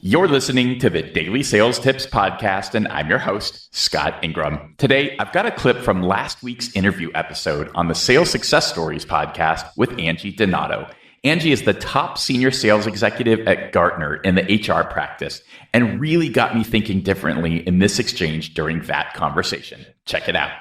You're listening to the Daily Sales Tips podcast, and I'm your host, Scott Ingram. Today, I've got a clip from last week's interview episode on the Sales Success Stories podcast with Angie Donato. Angie is the top senior sales executive at Gartner in the HR practice and really got me thinking differently in this exchange during that conversation. Check it out.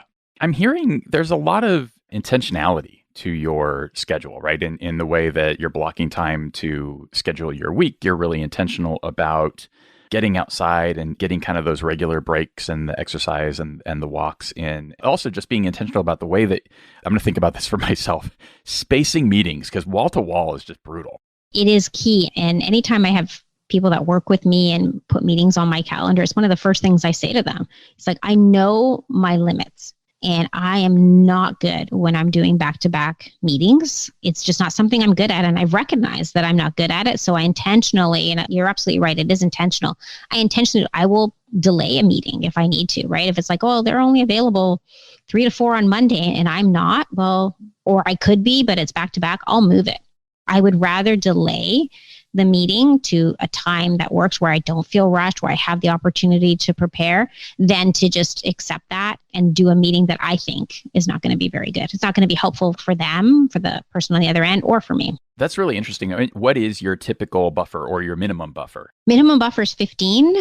I'm hearing there's a lot of intentionality to your schedule, right? In the way that you're blocking time to schedule your week, you're really intentional about getting outside and getting kind of those regular breaks and the exercise and the walks in. Also just being intentional about the way that, I'm going to think about this for myself, spacing meetings, because wall to wall is just brutal. It is key. And anytime I have people that work with me and put meetings on my calendar, it's one of the first things I say to them. It's like, I know my limits. And I am not good when I'm doing back-to-back meetings. It's just not something I'm good at. And I've recognized that I'm not good at it. So I intentionally, and you're absolutely right, it is intentional. I will delay a meeting if I need to, right? If it's like, oh, they're only available 3 to 4 on Monday and I'm not, well, or I could be, but it's back-to-back, I'll move it. I would rather delay the meeting to a time that works where I don't feel rushed, where I have the opportunity to prepare, than to just accept that and do a meeting that I think is not going to be very good. It's not going to be helpful for them, for the person on the other end, or for me. That's really interesting. I mean, what is your typical buffer or your minimum buffer? Minimum buffer is 15,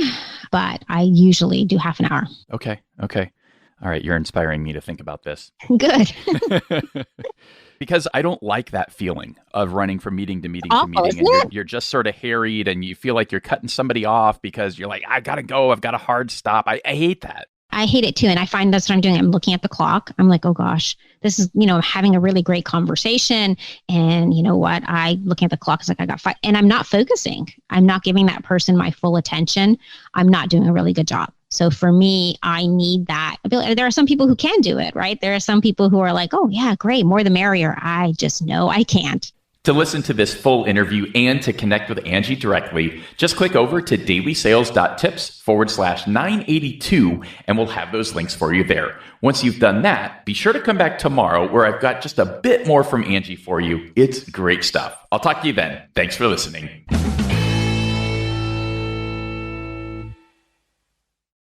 but I usually do half an hour. Okay. All right. You're inspiring me to think about this. Good. Because I don't like that feeling of running from meeting to meeting to meeting. And you're just sort of harried and you feel like you're cutting somebody off because you're like, I got to go. I've got a hard stop. I hate that. I hate it too. And I find that's what I'm doing. I'm looking at the clock. I'm like, oh gosh, this is, I'm having a really great conversation. And you know what? Looking at the clock, it's like I got 5 and I'm not focusing. I'm not giving that person my full attention. I'm not doing a really good job. So for me, I need that ability. There are some people who can do it, right? There are some people who are like, oh yeah, great, more the merrier. I just know I can't. To listen to this full interview and to connect with Angie directly, just click over to DailySales.Tips/982 and we'll have those links for you there. Once you've done that, be sure to come back tomorrow where I've got just a bit more from Angie for you. It's great stuff. I'll talk to you then. Thanks for listening.